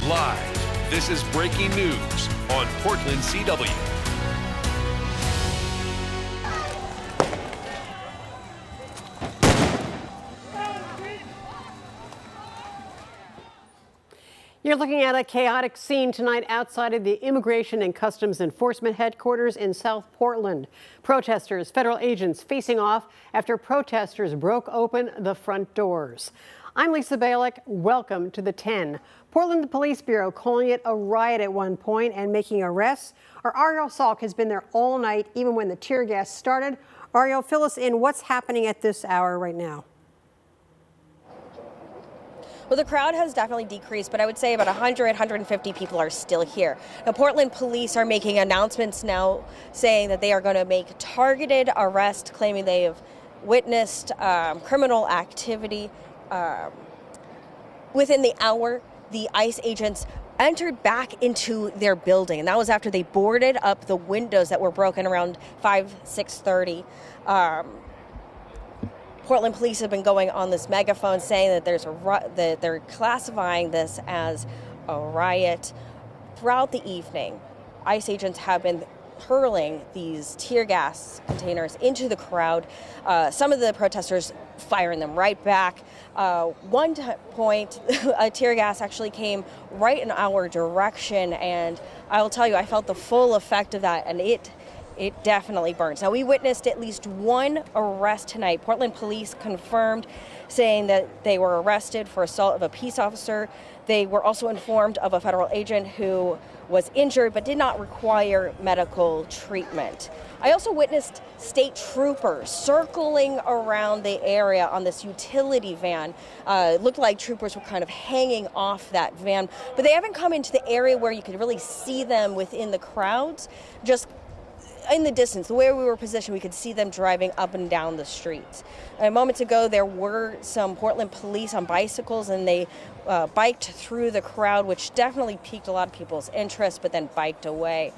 Live, this is breaking news on Portland CW. You're looking at a chaotic scene tonight outside of the Immigration and Customs Enforcement headquarters in South Portland. Protesters, federal agents facing off after protesters broke open the front doors. I'm Lisa Balick. Welcome to the 10. Portland Police Bureau calling it a riot at one point and making arrests. Our Ariel Salk has been there all night, even when the tear gas started. Ariel, fill us in. What's happening at this hour right now? Well, the crowd has definitely decreased, but I would say about 100, 150 people are still here. Now, Portland police are making announcements now saying that they are going to make targeted arrests, claiming they have witnessed criminal activity. Within the hour, the ICE agents entered back into their building, and that was after they boarded up the windows that were broken around 6:30. Portland police have been going on this megaphone saying that that they're classifying this as a riot. Throughout the evening, ICE agents have been hurling these tear gas containers into the crowd. Some of the protesters firing them right back. One point, a tear gas actually came right in our direction, and I will tell you, I felt the full effect of that, and it definitely burns. Now, we witnessed at least one arrest tonight. Portland police confirmed, saying that they were arrested for assault of a peace officer. They were also informed of a federal agent who was injured but did not require medical treatment. I also witnessed state troopers circling around the area on this utility van. It looked like troopers were kind of hanging off that van, but they haven't come into the area where you could really see them within the crowds. Just in the distance, the way we were positioned, we could see them driving up and down the streets. Moments ago, there were some Portland police on bicycles, and they biked through the crowd, which definitely piqued a lot of people's interest, but then biked away.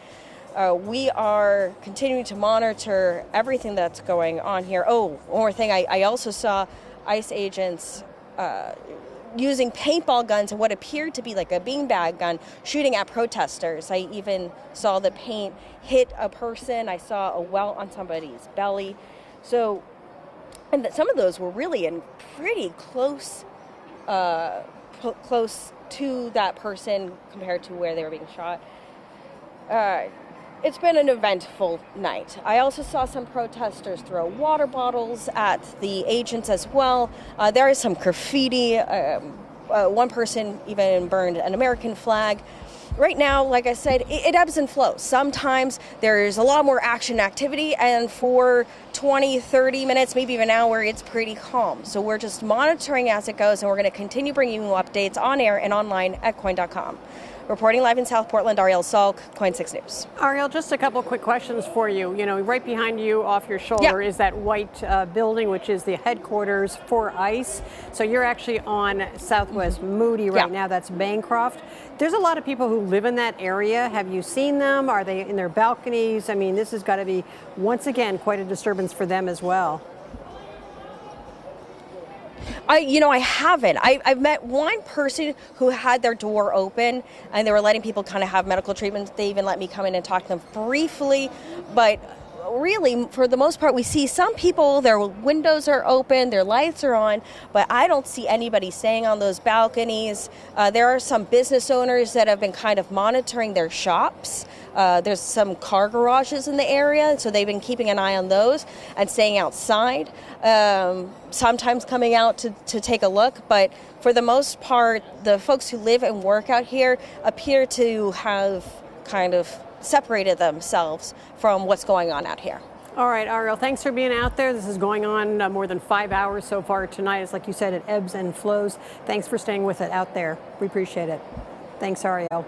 We are continuing to monitor everything that's going on here. Oh, one more thing, I also saw ICE agents using paintball guns and what appeared to be like a beanbag gun, shooting at protesters. I even saw the paint hit a person. I saw a welt on somebody's belly. So, and some of those were really in pretty close to that person compared to where they were being shot. It's been an eventful night. I also saw some protesters throw water bottles at the agents as well. There is some graffiti. One person even burned an American flag. Right now, like I said, it ebbs and flows. Sometimes there's a lot more action activity, and for 20, 30 minutes, maybe even an hour, it's pretty calm. So we're just monitoring as it goes, and we're going to continue bringing you updates on air and online at KOIN.com. Reporting live in South Portland, Ariel Salk, KOIN 6 News. Ariel, just a couple quick questions for you. You know, right behind you off your shoulder is that white building, which is the headquarters for ICE. So you're actually on Southwest Moody right now. That's Bancroft. There's a lot of people who live in that area. Have you seen them? Are they in their balconies? I mean, this has got to be, once again, quite a disturbance for them as well. I haven't. I've met one person who had their door open, and they were letting people kind of have medical treatment. They even let me come in and talk to them briefly. But really, for the most part, we see some people, their windows are open, their lights are on, but I don't see anybody staying on those balconies. There are some business owners that have been kind of monitoring their shops. There's some car garages in the area, so they've been keeping an eye on those and staying outside, sometimes coming out to take a look. But for the most part, the folks who live and work out here appear to have kind of separated themselves from what's going on out here. All right, Ariel, thanks for being out there. This is going on more than 5 hours so far tonight. It's like you said, it ebbs and flows. Thanks for staying with it out there. We appreciate it. Thanks, Ariel.